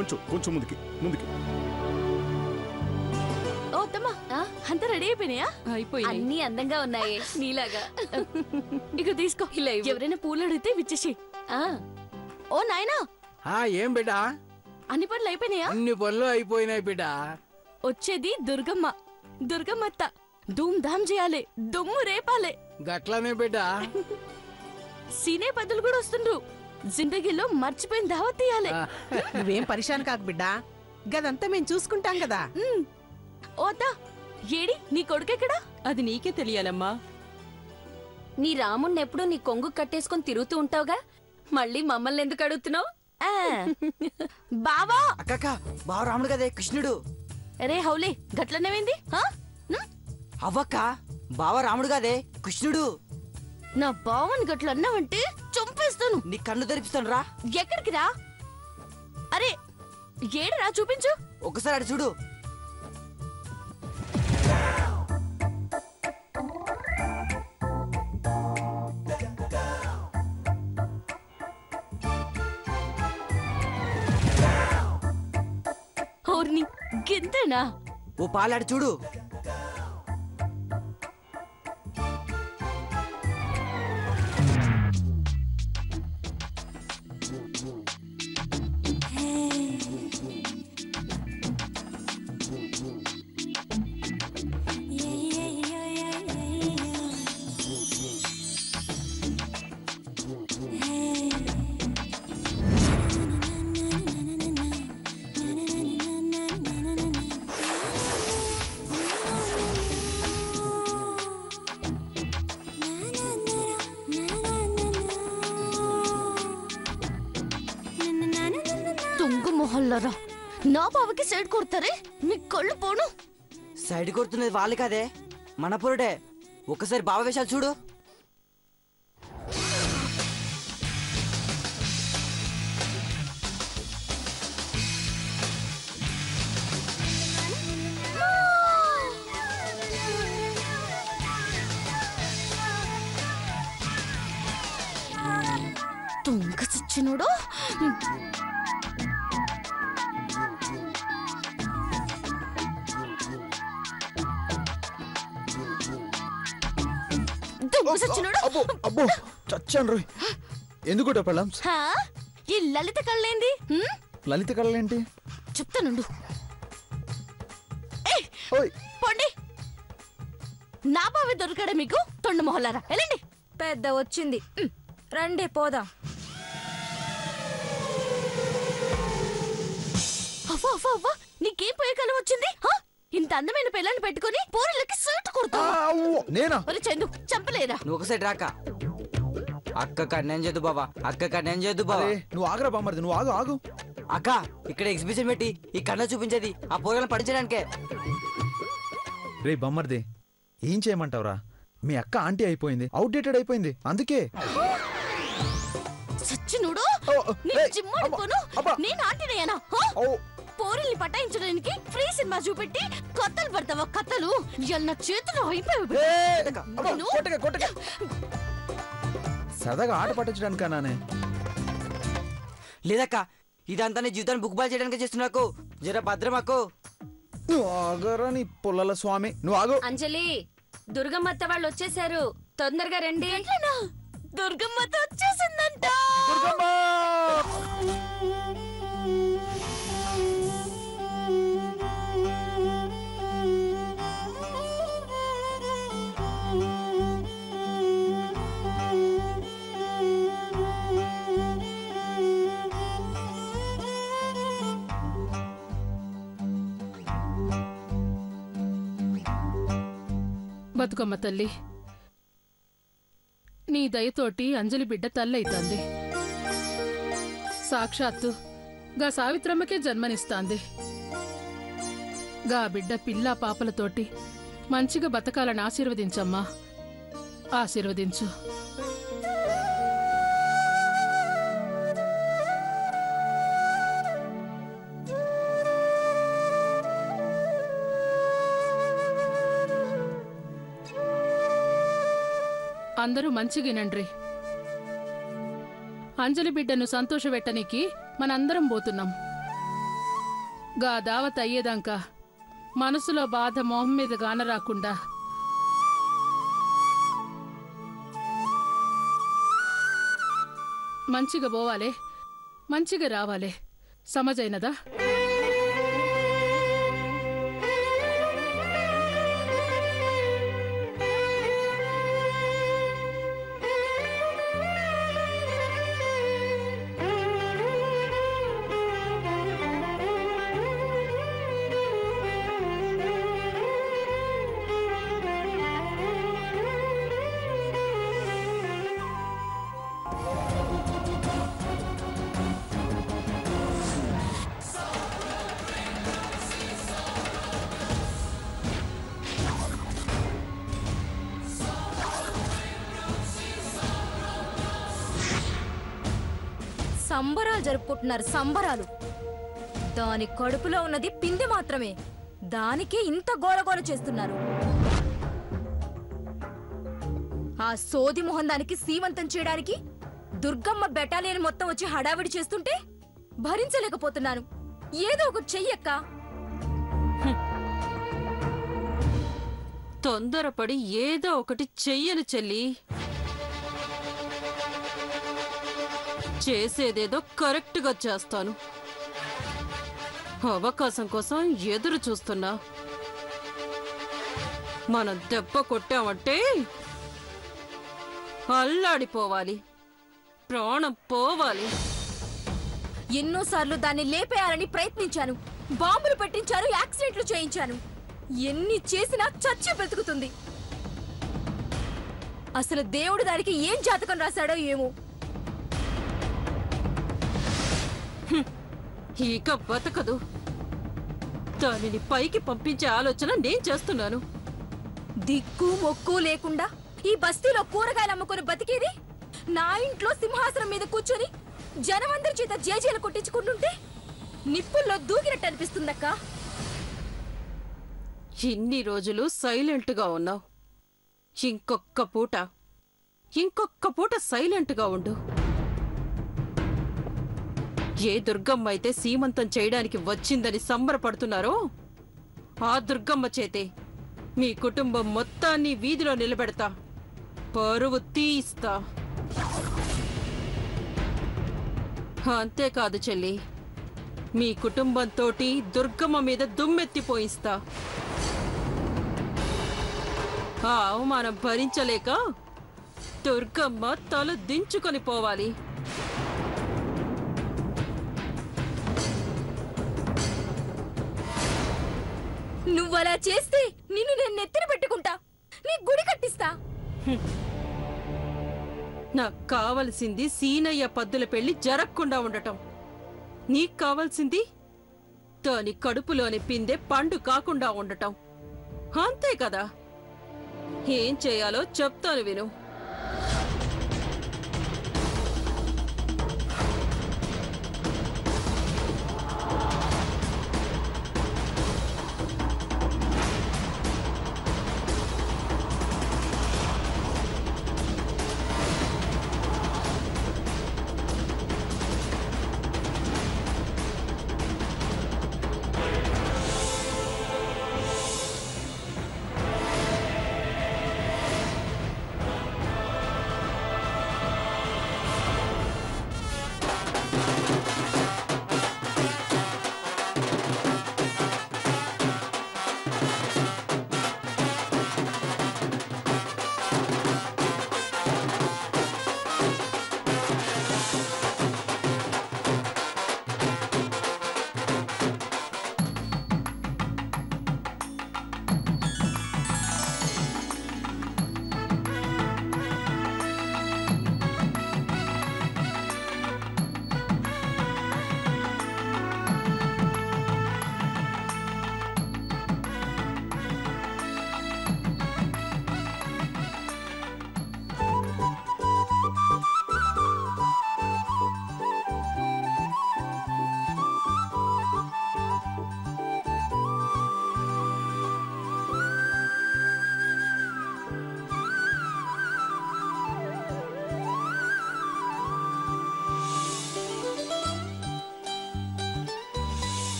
కొంచెం కొంచెం ముందుకి ముందుకి. ఓ తమ్మా, అంతా రెడీ అయిపోయినాయా? అయిపోయింది. అన్ని అందంగా ఉన్నాయి నీలాగా. ఇక తీసుకో. ఎవరైనా పూలు అడిగితే విచ్చేసి. ఓ నాయనా, ఏం బిడ్డా? అన్ని పనులు అయిపోయినాయా? అన్ని పనులు అయిపోయినాయి బిడ్డా. వచ్చేది దుర్గమ్మ. దుర్గమ్మత్త ధూమ్ ధామ్ చేయాలి, దుమ్ము రేపాలే. గట్లనే బిడ్డా. సీనే పదులు కూడా వస్తుండ్రు. జిందగీలో మర్చిపోయిన దావత్ తీయాలి. నువ్వేం పరిశాన్ కాకు బిడ్డా, గదంతా మేము చూసుకుంటాం కదా. ఓతా, ఏడి నీ కొడుకెక్కడా? అది నీకే తెలియాలమ్మా. నీ రాముణ్ణి ఎప్పుడు నీ కొంగు కట్టేసుకుని తిరుగుతూ ఉంటావుగా, మళ్ళీ మమ్మల్ని ఎందుకు అడుగుతున్నావు? బావా అక్కక్క, బావ రాముడు కదే కృష్ణుడు. అరే హౌలే, గట్లనేవేంది? అవ్వక్క, బావ రాముడు కదే కృష్ణుడు. నా బావని గట్ల అన్నావంటే చంపేస్తాను. నీ కన్ను తెరిపిస్తాను రా. ఎక్కడికి రా? అరే ఏడరా, చూపించు. ఒకసారి అటు చూడు. ఓర్ని గింతేనా? ఓ పాలాడు చూడు. మొహల్లారా, నా బావకి సైడ్ కొడతారే, మీ కళ్ళు పోను. సైడ్ కొడుతున్నది వాళ్ళు కాదే, మన పొరుడే. ఒకసారి బావ వేషాలు చూడు. తుంగ చిచ్చినోడు. అబ్బో చచ్చాను రోయ్. ఎందుకు పెళ్ళాం? ఈ లలిత కళ్ళేంది? లలిత కళ్ళేంటి చెప్తానుండు. పోండి, నా బావి దొరికాడా మీకు? తొండు మొహలారా, వెళ్ళండి. పెద్ద వచ్చింది, రండి పోదాం. అవ్వా అవ్వా అవ్వా, నీకేం పోయే కాలం వచ్చింది? ఇంత అందమైన పిల్లని పెట్టుకుని పోరలకి సైట్ కొడతావు. చందు చంపలేరా? నువ్వు ఒకసారి రాక. అక్క కన్నేం చేద్దు బాబా, అక్క కన్నేం చేద్దు బాబా. నువ్వు ఆగరా బామ్మర్ది, నువ్వు ఆగు ఆగు. అక్క, ఇక్కడ ఎగ్జిబిషన్ పెట్టి ఈ కన్న చూపించేది ఆ పోరలను పడించడానికే. రే బామ్మర్ది, ఏం చేయమంటావురా? మీ అక్క ఆంటీ అయిపోయింది, అవుట్డేటెడ్ అయిపోయింది, అందుకే. సచ్చినుడు, నేను ఆంటీనేనా? పోరిల్ని పటాయించడానికి ఫ్రీ సినిమా చూపెట్టి కథలు పడతావా? కథలు నా చేతులు అయిపోయావు. సరదాగా ఆట పట్టించడానికన్నానే. లేదక్క, ఇదంతా నీ జీవితాన్ని బుక్ బాల్ చేయడానికి చేస్తున్నాకు. జర భద్రమాకు. నువ్వు ఆగరా నీ పొల్లల స్వామి, నువ్వు ఆగు. అంజలి, దుర్గమ్మత్త వాళ్ళు వచ్చేసారు, తొందరగా రండి. దుర్గమ్మత్త వచ్చేసిందంట. బతుకమ్మ తల్లి, నీ దయతోటి అంజలి బిడ్డ తల్లైతాంది. సాక్షాత్తు గా సావిత్రమ్మకే జన్మనిస్తాంది. గా బిడ్డ పిల్లా పాపలతోటి మంచిగా బతకాలని ఆశీర్వదించమ్మా, ఆశీర్వదించు. అందరూ మంచిగినండ్రి. అంజలి బిడ్డను సంతోషపెట్టనికి మనందరం పోతున్నాం. గా దావత్ అయ్యేదాకా మనసులో బాధ మొహం మీద గాన రాకుండా మంచిగా పోవాలే, మంచిగా రావాలే. సమజైనదా? సంబరాలు జరుపుకుంటున్నారు, సంబరాలు. దాని కడుపులో ఉన్నది పిందె మాత్రమే, దానికే ఇంత గోలగోల చేస్తున్నారు. ఆ సోది మొహం దానికి సీమంతం చేయడానికి దుర్గమ్మ బెటాలియన్ మొత్తం వచ్చి హడావిడి చేస్తుంటే భరించలేకపోతున్నాను. ఏదో ఒకటి చెయ్యక్క. తొందరపడి ఏదో ఒకటి చెయ్యను చెల్లి. చేసేదేదో కరెక్ట్గా చేస్తాను. అవకాశం కోసం ఎదురు చూస్తున్నా. మనం దెబ్బ కొట్టామంటే అల్లాడిపోవాలి, ప్రాణం పోవాలి. ఎన్నోసార్లు దాన్ని లేపేయాలని ప్రయత్నించాను, బాంబులు పెట్టించాను, యాక్సిడెంట్లు చేయించాను. ఎన్ని చేసినా చచ్చి బ్రతుకుతుంది. అసలు దేవుడు దానికి ఏం జాతకం రాశాడో ఏమో. ఇక బతకదు. దానిని పైకి పంపించే ఆలోచన నేను చేస్తున్నాను. దిక్కు మొక్కు లేకుండా ఈ బస్తీలో కూరగాయలు అమ్ముకొని బతికేది నా ఇంట్లో సింహాసనం మీద కూర్చొని జనమందరి చేత జేజేలు కొట్టించుకుంటుంటే నిప్పుల్లో దూకినట్టు అనిపిస్తుందక్క. ఇన్ని రోజులు సైలెంట్గా ఉన్నావు. ఇంకొక్క పూట సైలెంట్గా ఉండు. ఏ దుర్గమ్మ అయితే సీమంతం చేయడానికి వచ్చిందని సంబరపడుతున్నారో ఆ దుర్గమ్మ చేతే మీ కుటుంబం మొత్తాన్ని వీధిలో నిలబెడతా, పరువు తీస్తా. అంతేకాదు చెల్లి, మీ కుటుంబంతోటి దుర్గమ్మ మీద దుమ్మెత్తిపోయిస్తా. ఆ అవమానం భరించలేక దుర్గమ్మ తల దించుకొని పోవాలి. నువ్వలా చేస్తే నిన్ను నేను నెత్తిన పెట్టుకుంటా, నీ గుడి కట్టిస్తా. నాకు కావలసింది సీనయ్య పద్దుల పెళ్లి జరగకుండా ఉండటం. నీకు కావాల్సింది దాని కడుపులోని పిందె పండు కాకుండా ఉండటం. అంతే కదా? ఏం చేయాలో చెప్తాను విను.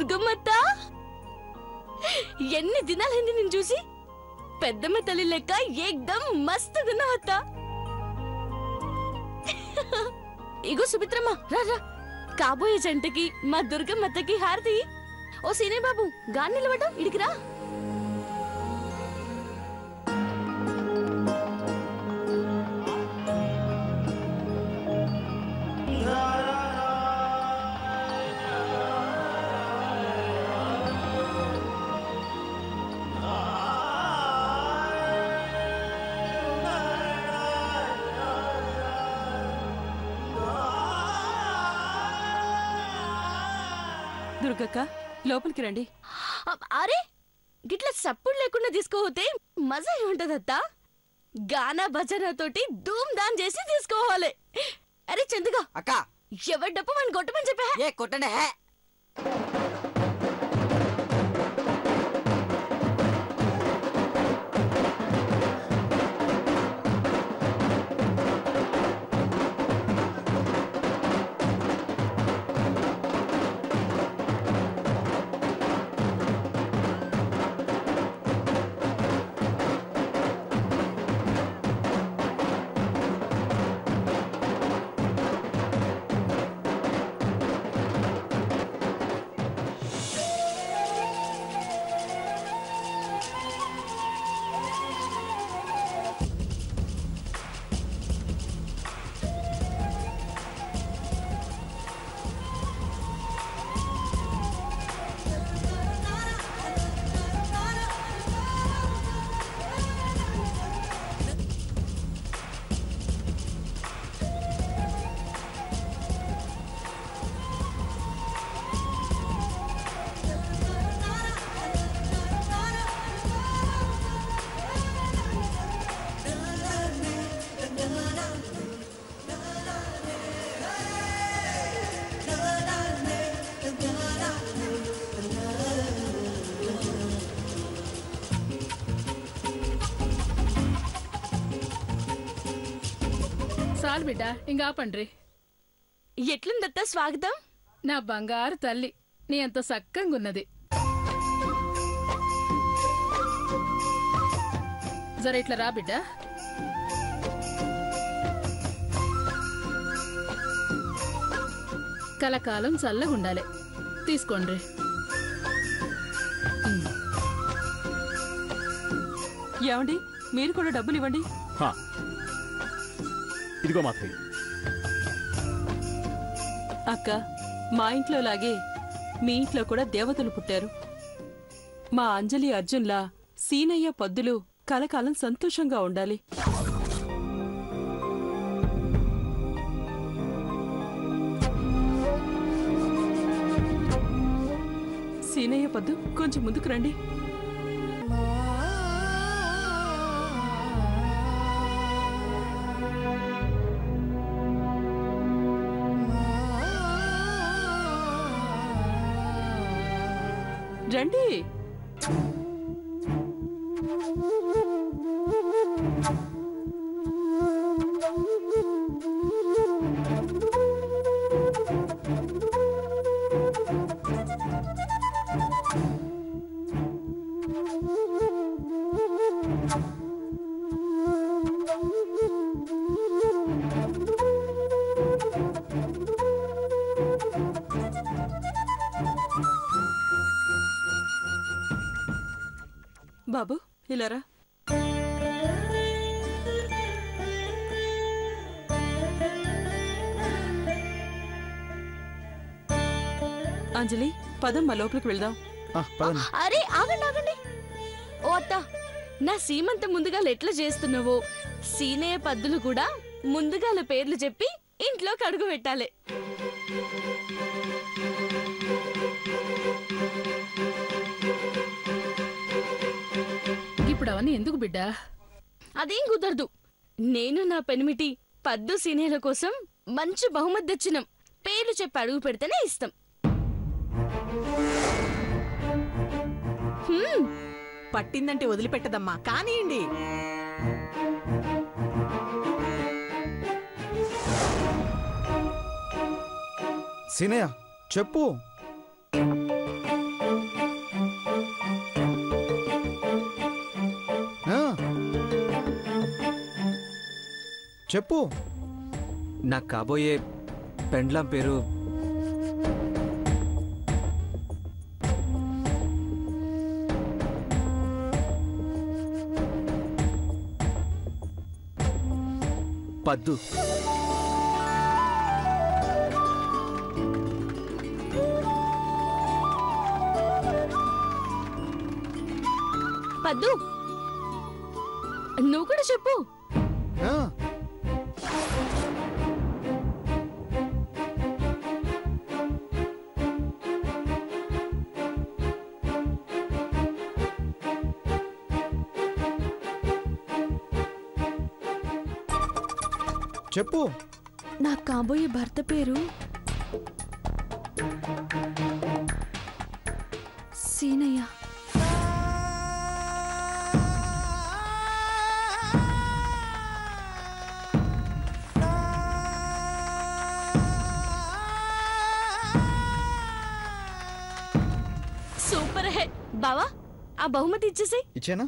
దుర్గమ్మత్త, ఎన్ని దినాలైంది నేను చూసి. పెద్దమ్మ తల్లి లెక్క ఏకదమ్ మస్తు గున్నవత్త. ఇగో సుమిత్రమ్మ, రా రా, కాబోయే జంటకి మా దుర్గమ్మత్తకి హారతి. ఓ సీనే బాబు, గాని నిలబడ్డ ఇడికి రా. దుర్గక్క, లోపలికి రండి. అరే, గిట్ల సప్పుడు లేకుండా తీసుకోపోతే మజా ఏముంటదత్త? గానా భజన తోటి ధూమ్ ధామ్ చేసి తీసుకోవాలి. అరే చందుగా అక్క, ఎవరి డప్పు మన కొట్టమని చెప్పా. ఏ కొట్టనే. చాలు బిడ్డ, ఇంకా పండ్రి. ఎట్లుందత్త స్వాగతం? నా బంగారు తల్లి, నీ అంత సక్కంగున్నది. జర ఇట్లా రా బిడ్డ. కలకాలం చల్లగుండాలి. తీసుకోండి. ఏమండి, మీరు కూడా డబ్బులు ఇవ్వండి. ఇదిగో మాధవి. అక్క, మా ఇంట్లో లాగే మీ ఇంట్లో కూడా దేవతలు పుట్టారు. మా అంజలి అర్జున్లా సీనయ్య పద్దులు కలకాలం సంతోషంగా ఉండాలి. సీనయ్య పద్దు, కొంచెం ముందుకు రండి. రండి. బాబు, ఇలారా. అంజలి, పదమ్మా, లోపలికి వెళ్దాం. అరే ఆగండి ఆగండి. ఓ అత్త, నా సీమంత ముందుగాలు ఎట్లా చేస్తున్నావో సీనయ్య పద్దులు కూడా ముందుగాల పేర్లు చెప్పి ఇంట్లోకి అడుగు పెట్టాలి. ఇప్పుడు అవన్నీ ఎందుకు బిడ్డా? అదేం కుదరదు. నేను నా పెనిమిటి పద్దు సీనియర్ల కోసం మంచి బహుమతి తెచ్చినాం. పేర్లు చెప్పి అడుగు పెడితేనే ఇస్తాం. పట్టిందంటే వదిలిపెట్టదమ్మా, కానియండి. సీనయ్య చెప్పు. చెప్పు. నాకు కాబోయే పెండ్లం పేరు పద్దు. పద్దు, నువ్వు కూడా చెప్పు. ఆ, చెప్పు. నా కాబోయే భర్త పేరు సీనయ్య. సూపర్ హే బావా, ఆ బహుమతి ఇచ్చేసి. ఇచ్చేనా?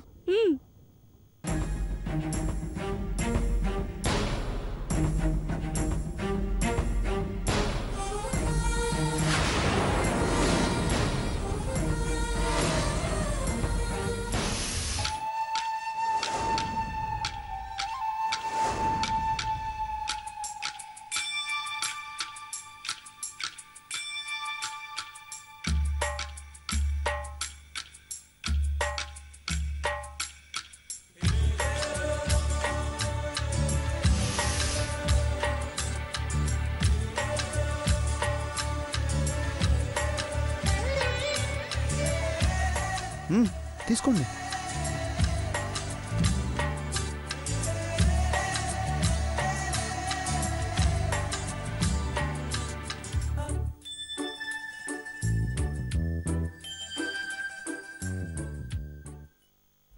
తీసుకోండి.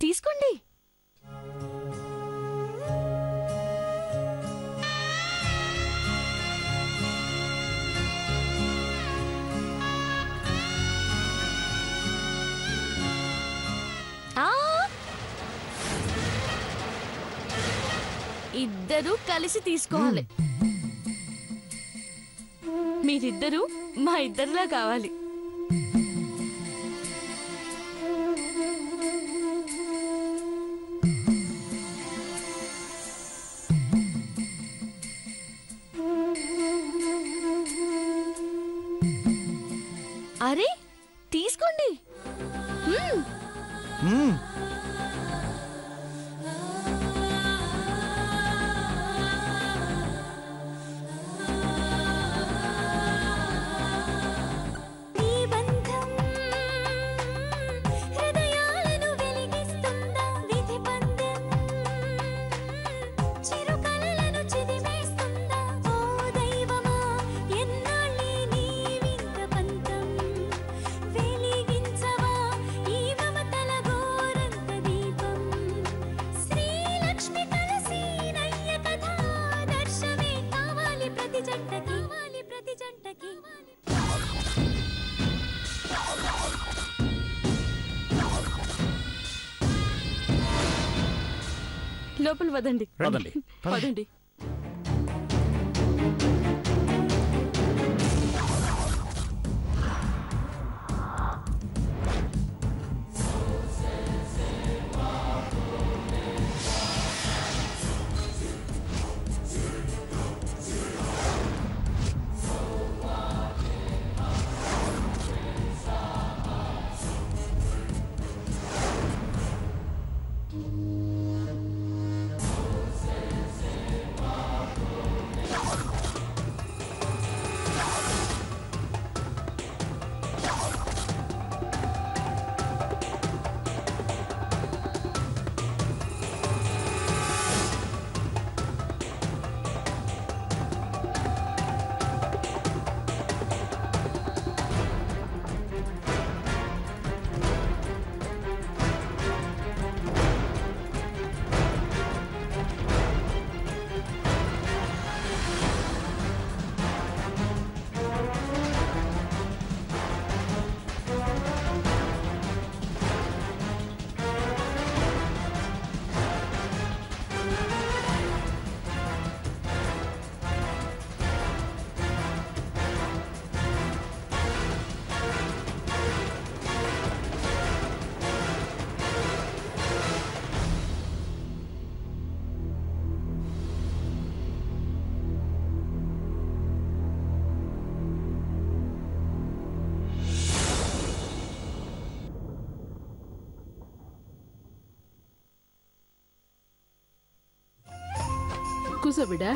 తీసుకోండి. ఇద్దరూ కలిసి తీసుకోవాలి. మీరిద్దరూ మా ఇద్దరిలా కావాలి. అరే తీసుకోండి. లోపల వదండి. పదండి. కూసో బిడ్డా.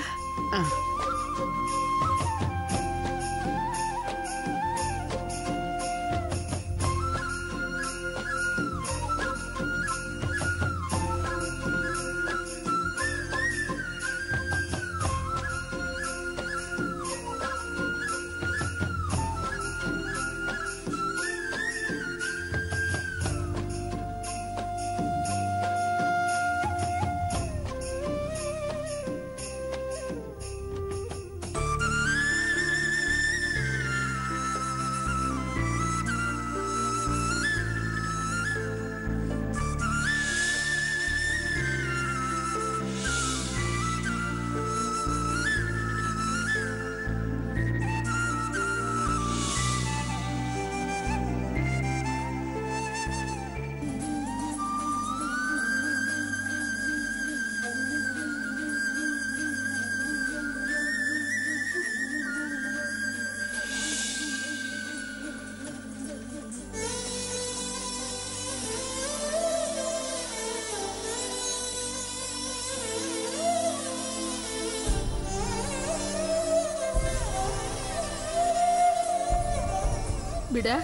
బిడ్డా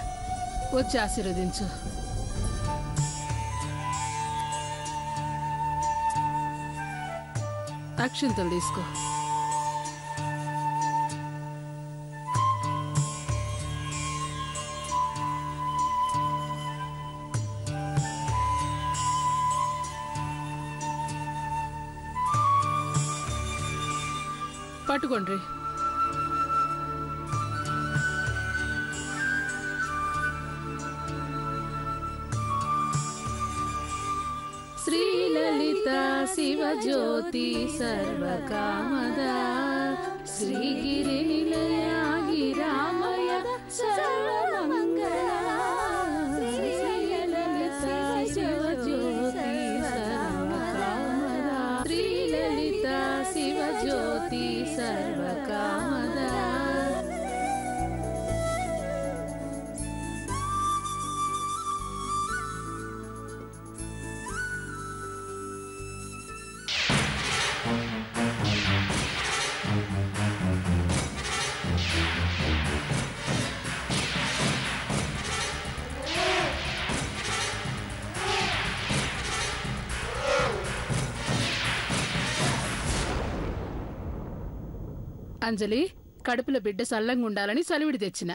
వచ్చి ఆశీర్వదించు. అక్షింతలు తీసుకో. పట్టుకోండి. శ్రీలలిత శివజ్యోతి సర్వకామదా శ్రీగిరి నిలయాగి రామయ సర్వమంగళ. శ్రీలలిత శివజ్యోతి సర్వకామదా శ్రీలలిత శివజ్యోతి సర్వకామదా. అంజలి, కడుపులో బిడ్డ సల్లంగా ఉండాలని సలివిడి తెచ్చిన.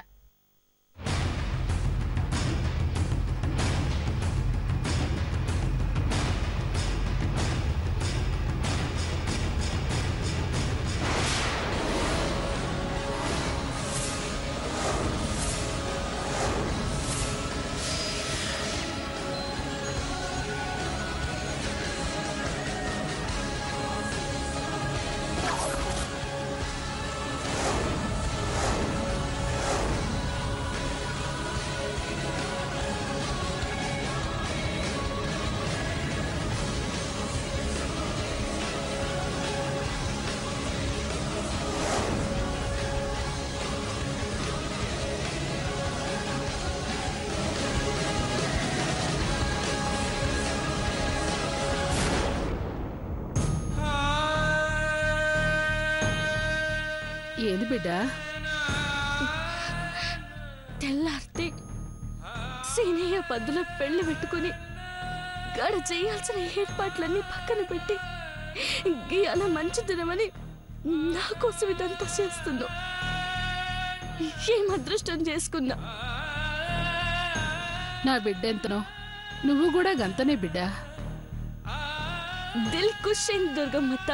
ఏంది బిడ్డ? తెల్లారితే సీనయ్య పద్దులో పెళ్లి పెట్టుకుని గడ చేయాల్సిన ఏర్పాట్లన్నీ పక్కన పెట్టి అలా మంచి దినమని నా కోసం ఇదంతా చేస్తున్నావు. ఏం అదృష్టం చేసుకున్నా. నా బిడ్డ ఎంతనో, నువ్వు కూడా గంతనే బిడ్డ. దిల్ ఖుష్ అయింది దుర్గమ్మత్త.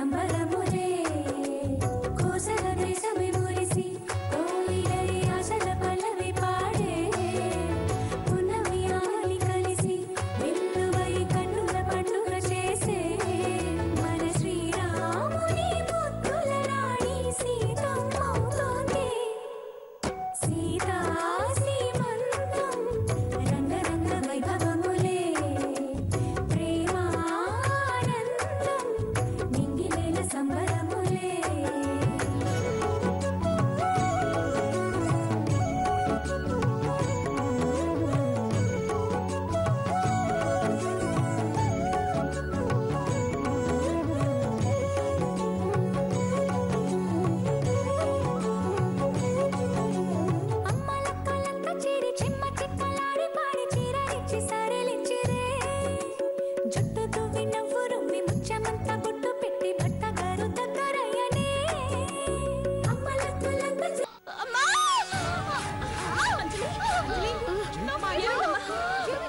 సంబరములే కోసల దేశమే మురిసి కోయిలై ఆశల పల్లవి పాడే పున్నమి ఆలి కలిసి వెల్లువై కన్నుల పండుగ చేసే మన శ్రీరాముని ముద్దుల రాణి సీతమ్మవుతోంది సీతా సీమంతం రంగరంగ వైభవములే ప్రేమానందం నింగినేల సంబరములే అమ్మలక్కలంతా చేరి చిమ్మ చిక్కలాడి పాడి చీరలిచ్చి సరేలిచ్చిరే జుట్టుతో వినవ్వు రుమ్మి ముత్యమంతా బొట్టు పెట్టి భర్తగారు దగ్గరయ్యనే అమ్మలక్కలంతా అమ్మా!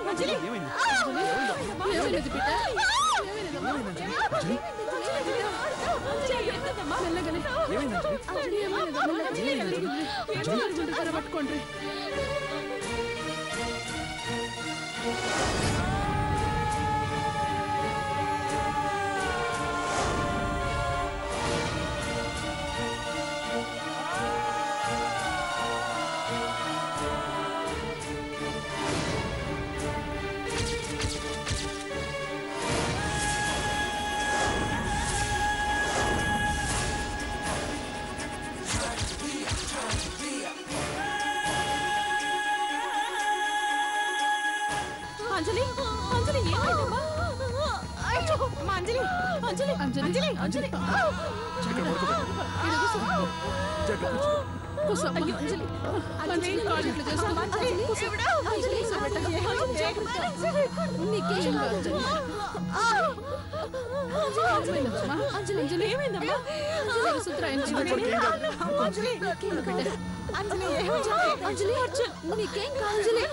అంజలి! ఏమైంది? ఏమైనది బిడ్డ పట్టుకోండి అంజలి అంజలి ఏమైందమ్మా అమ్మా, అంజలి అంజలి అంజలి అంజలి అయ్యో అంజలి అంజలి కాళ్ళు ఇట్లా చేసుకో. అంజలి నీకేం కాదు అంజలి. ఏమైందమ్మా? అంజలి అంజలి ఏమైందమ్మా? అంజలి సుత్రాయించు. అంజలి అంజలి నీకేం కాదు అంజలి.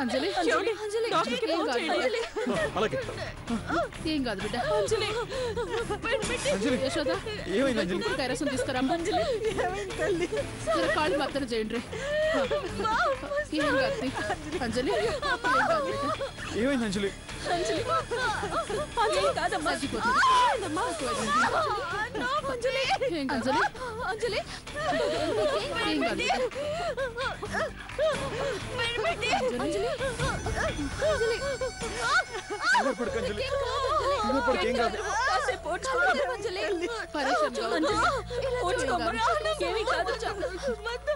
అంజలి అంజలి అంజలి ఏం కాదు. ఏం కాదు బిడ్డ. అంజలి యశోద ఏమైంది అంజలి? కైరసం తీసుకురామ్మా. జర కాళ్ళు మాత్రం చేయండి. ఏం కాదు అంజలి. ఏం కాదు బిడ్డ. ఏమైంది అంజలి? అంజలి కాదమ్మా తగ్గిపోతుంది. ఏం కాదు అంజలి. అంజలి ఏం కాదు బిడ్డ. అంజలి అంజలి పడుకు అంజలి. పడుకు, ఏం కాదు. కాసేపు ఓర్చుకోండి అంజలి. పరేషాన్ కావద్దు. ఓర్చుకోమ్మా. ఏమీ కాదు.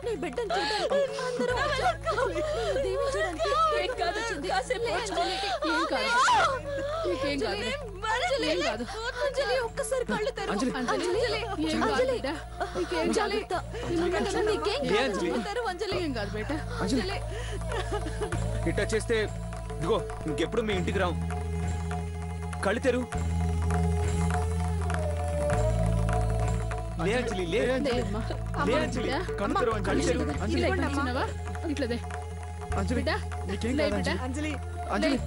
నీ బిడ్డను చూడడానికి అందరూ వచ్చారు. దీవించడానికి ఏం కాదు వచ్చింది. కాసేపు ఓర్చుకోండి. ఏం కాదు. నీకేం కాదు. ఏం కాదు. అంజలి ఒక్కసారి కళ్ళు తెరువు. అంజలి. అంజలి ఏం కాదు బిడ్డ. నీకేం జాగ్రత్త. నీకేం ఏ అంజలి? కాదు. తెరువు అంజలి. ఏం కాదు బేట. అంజలి ఇట్టా చేస్తే ఇదిగో ఇంకెప్పుడు మీ ఇంటికి రావు. కళ్ళు తెరు. లే అంజలి లే. దేమ్మా. లే అంజలి. కళ్ళు తెరువు అంజలి. కళ్ళు తెరు. ఇట్లా చిన్నవా ఇట్లదే అంజలి బిడ్డ. నీకేం లే కాదు బిడ్డ. అంజలి. అంజలి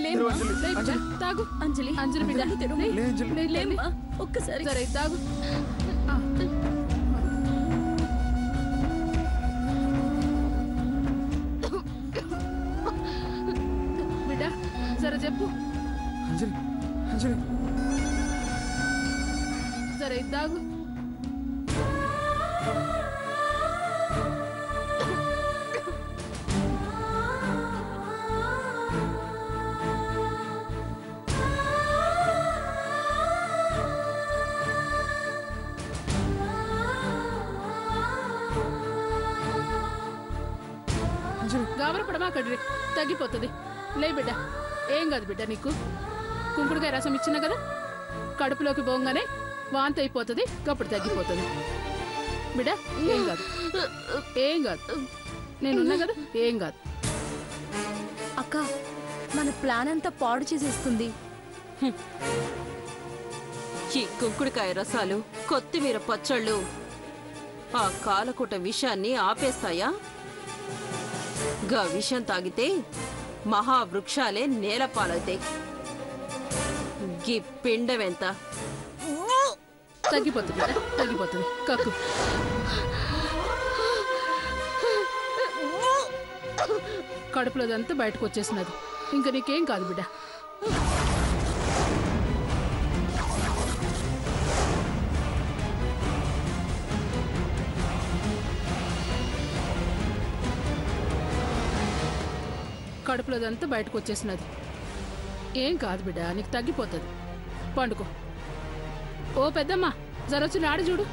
లేమ్మా. లే బిడ్డ. తాగు అంజలి అంజలి బిడ్డ. లే అంజలి. లే, లే, లే. లేమ్మా ఒక్కసారి సరే తాగు. ఆ. బిడ్డ జర చెప్పు. అంజలి. అంజలి. జర తాగు. గాబరపడమా కడ్రి తగ్గిపోతుంది. లే బిడ్డ. ఏం కాదు బిడ్డ. నీకు కుంకుడుకాయ రసం ఇచ్చినా కదా, కడుపులోకి పోగానే వాంతి అయిపోతుంది. అప్పుడు తగ్గిపోతుంది బిడ్డ. ఏం కాదు. ఏం కాదు. నేనున్నా కదా. ఏం కాదు. అక్క మన ప్లాన్ అంతా పాడు చేసేస్తుంది. ఈ కుంకుడుకాయ రసాలు, కొత్తిమీర పచ్చళ్ళు ఆ కాలకూట విషాన్ని ఆపేస్తాయా? గా విషం తాగితే మహావృక్షాలే నేలపాలవుతాయి. గీ పిండమెంత? తగ్గిపోతుంది బిడ్డ, తగ్గిపోతుంది. కక్కు. కడుపులోదంతా బయటకు వచ్చేసినది. ఇంకా నీకేం కాదు బిడ్డ. కడుపులోదంతా బయటకు వచ్చేసినది. ఏం కాదు బిడ్డ, నీకు తగ్గిపోతుంది. పండుకో. ఓ పెద్దమ్మ, జరొచ్చి నాడు చూడు.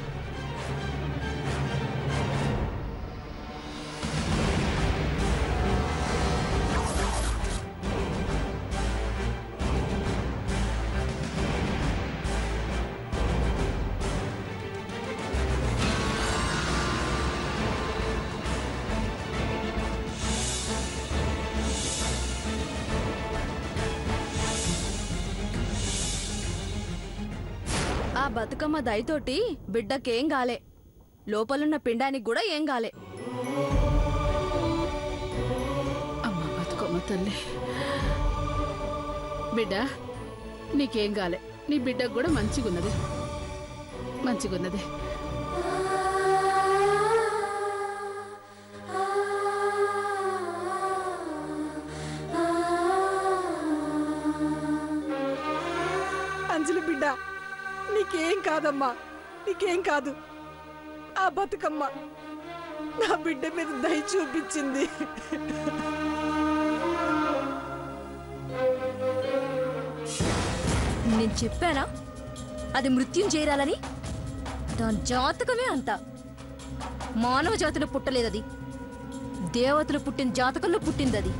ఆ బతుకమ్మ దయతోటి బిడ్డకేం గాలే, లోపలున్న పిండానికి కూడా ఏం గాలే. అమ్మ బతుకమ్మ తల్లి, బిడ్డ నీకేం గాలే. నీ బిడ్డకు కూడా మంచిగున్నది, మంచిగున్నది. అంజలి బిడ్డ, నీకేం కాదమ్మా, నీకేం కాదు. ఆ బతుకమ్మ నా బిడ్డ మీద దయ చూపించింది. నేను చెప్పానా అది మృత్యుం చేరాలని? దాని జాతకమే అంత. మానవ జాతిలో పుట్టలేదది, దేవతలు పుట్టిన జాతకంలో పుట్టిందది.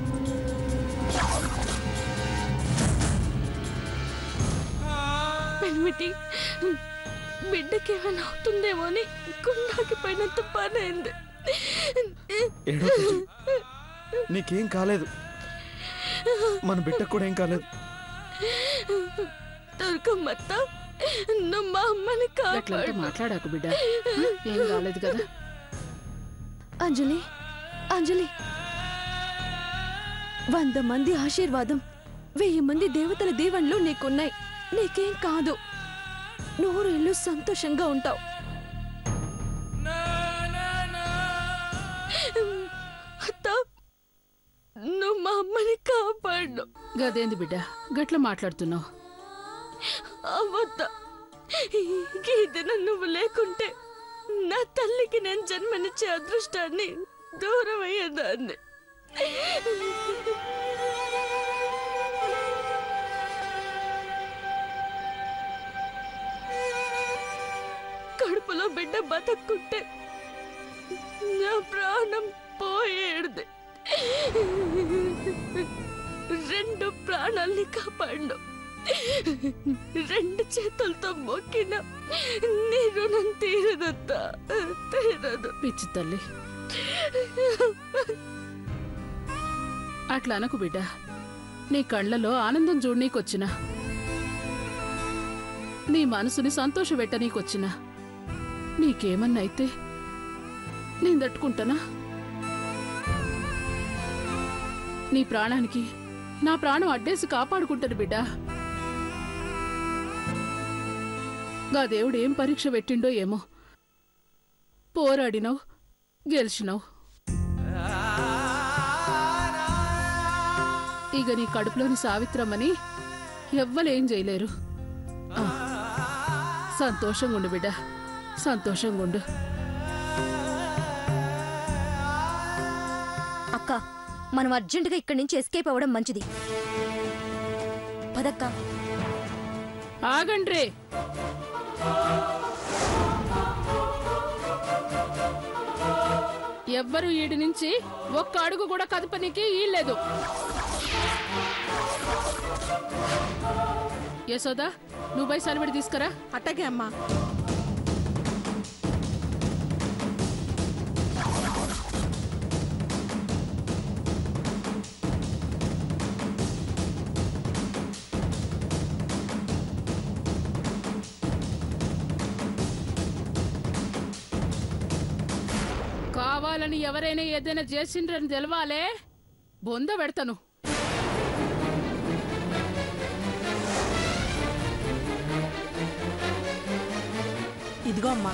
పెనిమిటి బిడ్డకేమైనా అవుతుందేమో అని గుండాకి పోయినంత పని అయింది. నీకేం కాలేదు, మన బిడ్డకు కూడా ఏం కాలేదు. దుర్గమ్మత్త, నువ్వు మా అమ్మని కాపాడు. మాట్లాడాకు బిడ్డ, ఏం కాలేదు కదా. అంజలి, అంజలి, 100 మంది ఆశీర్వాదం, 1000 మంది దేవతల దీవెనలు నీకున్నాయి. నీకేం కాదు, 100 ఏళ్ళు సంతోషంగా ఉంటావు. అత్త, నువ్వు మా అమ్మని కాపాడు. గదేంది బిడ్డ గట్ల మాట్లాడుతున్నావు? అవద్ద, ఈ దినం నువ్వు లేకుంటే నా తల్లికి నేను జన్మనిచ్చే అదృష్టాన్ని దూరం అయ్యేదాన్ని. కడుపులో బిడ్డ బతక్కుంటే నా ప్రాణం పోయేది. 2 ప్రాణాల్ని కాపాడు. 2 చేతులతో మొక్కిన నీ రుణం తీరదత్తా, తీరదు. పిచ్చి తల్లి, అట్లా అనకు బిడ్డ. నీ కళ్ళలో ఆనందం చూడనీకొచ్చినా, నీ మనసుని సంతోషపెట్టనీకొచ్చినా, నీకేమన్నా అయితే నేను తట్టుకుంటానా? నీ ప్రాణానికి నా ప్రాణం అడ్డేసి కాపాడుకుంటాను బిడ్డ. గా దేవుడు ఏం పరీక్ష పెట్టిండో ఏమో. పోరాడినావు, గెలిచినావు. ఇక నీ కడుపులోని సావిత్రమ్మని ఎవ్వలేం చేయలేరు. సంతోషంగా ఉండు బిడ్డ, సంతోషంగా ఉండు. అక్క, మనం అర్జెంటుగా ఇక్కడి నుంచి ఎస్కేప్ అవ్వడం మంచిది. పదక్క. ఆగండ్రే, ఎవ్వరూ ఈడి నుంచి ఒక్క అడుగు కూడా కదపనికి ఈల్లేదు. యశోదా, నువ్వు పోయి సరిపడి తీసుకురా. అట్టగే అమ్మా. కావాలని ఎవరైనా ఏదైనా చేసిండ్రని తెలవాలే, బొంద పెడతాను. ఇదిగో అమ్మా.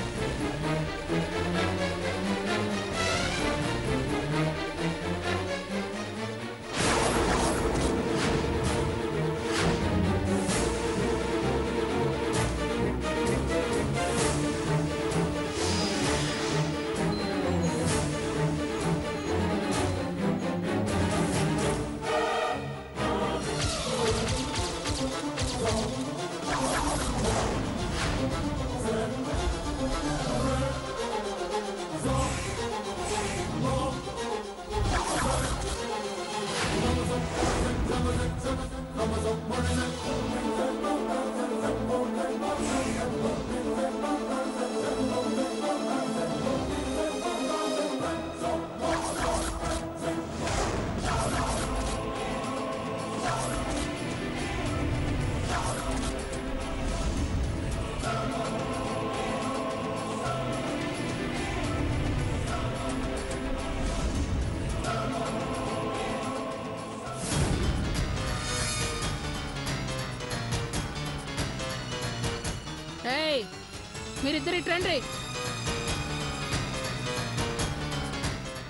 మీరిద్దరు రండి.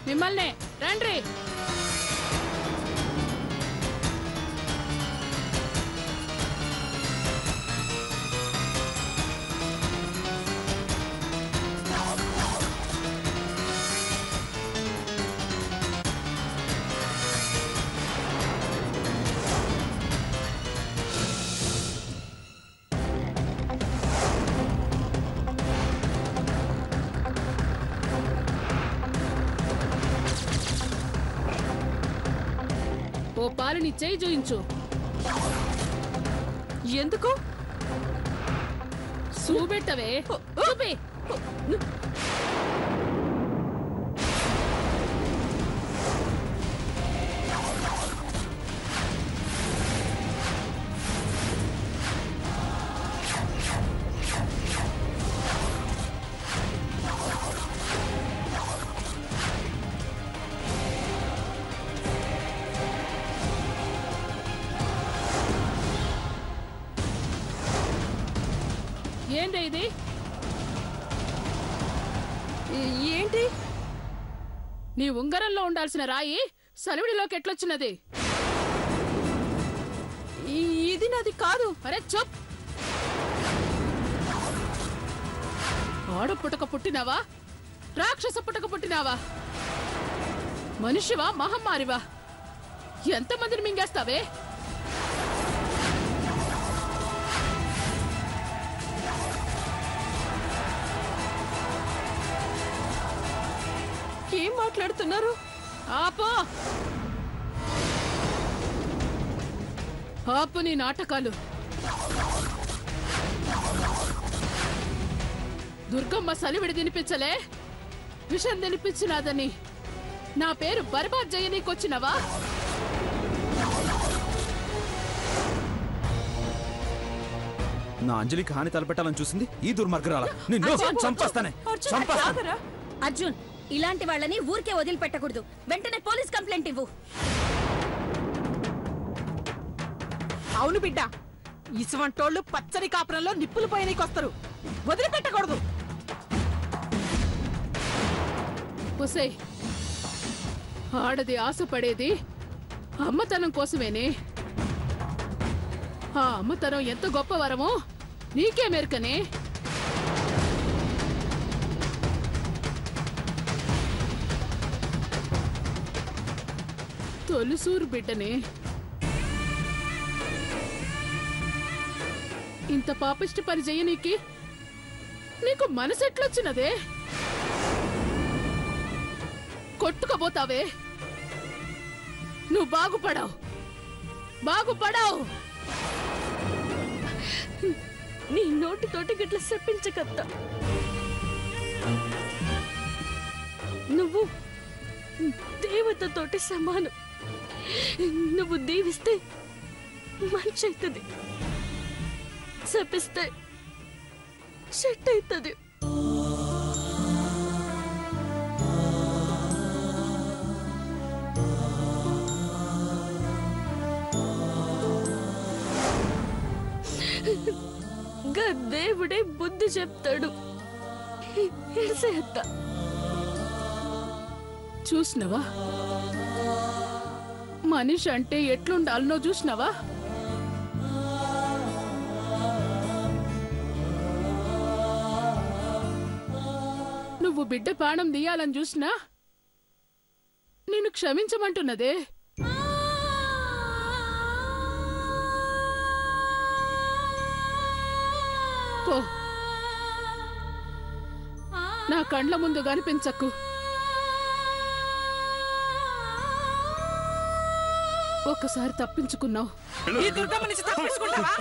మిమ్మల్ని రండి. ఓ పాలని చేయి చూయించు. ఎందుకు? చూపెట్టవే. చూపి. ఏంటి ఇది? ఏంటి? నీ ఉంగరంలో ఉండాల్సిన రాయి సలివిడిలోకి ఎట్లొచ్చినది? ఇది నాది కాదు. అరే చప్. ఆడు పుట్టక పుట్టినావా? రాక్షస పుట్టక పుట్టినావా? మనిషివా మహమ్మారివా? ఎంతమందిని మింగేస్తావే? ఏం మాట్లాడుతున్నారు? ఆపో. ఆపు నీ నాటకాలు. దుర్గమ్మ సలివిడి తినిపించలే, విషం తినిపించినాదని నా పేరు బర్బాద్ చేయనీకొచ్చినవా? నా అంజలికి హాని తలపెట్టాలని చూసింది ఈ దుర్మార్గరాల. నిన్ను చంపేస్తానే. అర్జున్, ఇలాంటి వాళ్ళని ఊరికే వదిలిపెట్టకూడదు. వెంటనే పోలీస్ కంప్లైంట్ ఇవ్వు. అవును బిడ్డ, ఇసువంటోళ్ళు పచ్చని కాపురంలో నిప్పులు పోయనీకొస్తారు. వదిలిపెట్టకూడదు. ఒసే, ఆడది ఆశపడేది అమ్మతనం కోసమేనే. ఆ అమ్మతనం ఎంత గొప్ప వరమో నీకే మేరకనే. తొలిసూరు బిడ్డనే. ఇంత పాపిష్టి పని చెయ్యనీకి నీకు మనసెట్లొచ్చినదే? కొట్టుకోబోతావే. నువ్వు బాగుపడావు, బాగుపడావు. నీ నోటితోటి గిట్ల చెప్పించకత్తా. నువ్వు దేవతతోటి సమానం. నువ్వు దీవిస్తే మంచి అవుతుంది, శపిస్తే చెట్టు అవుతుంది. దేవుడే బుద్ధి చెప్తాడు. ఇడిసేయత్తా. చూసినవా మనిషి అంటే ఎట్లుండాలనో చూసినవా? నువ్వు బిడ్డ ప్రాణం తీయాలని చూసినా నిన్ను క్షమించమంటున్నదే. పో, నా కండ్ల ముందు కనిపించకు. ఒక్కసారి తప్పించుకున్నావు. ఈ దుర్గమ్మ నుంచి తప్పించుకుంటావా?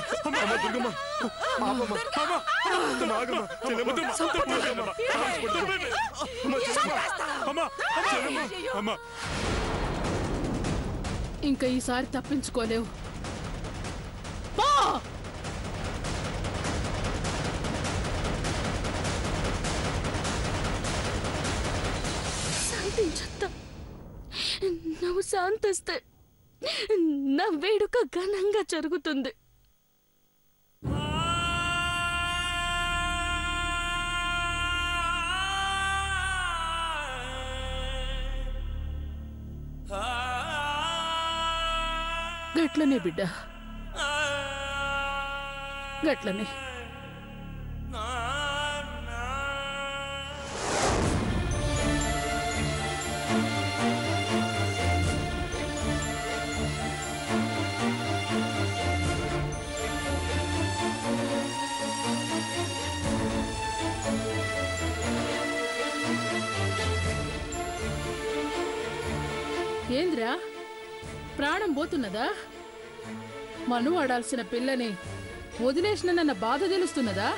ఇంకా ఈసారి తప్పించుకోలేవు. పో! శాంతించత్తా. నువ్వు శాంతిస్తే నా వేడుక ఘనంగా జరుగుతుంది. గట్లనే బిడ్డ, గట్లనే. ఏంద్రా, ప్రాణం పోతున్నదా? మనువాడాల్సిన పిల్లని వదిలేసినన్న బాధ తెలుస్తున్నదా?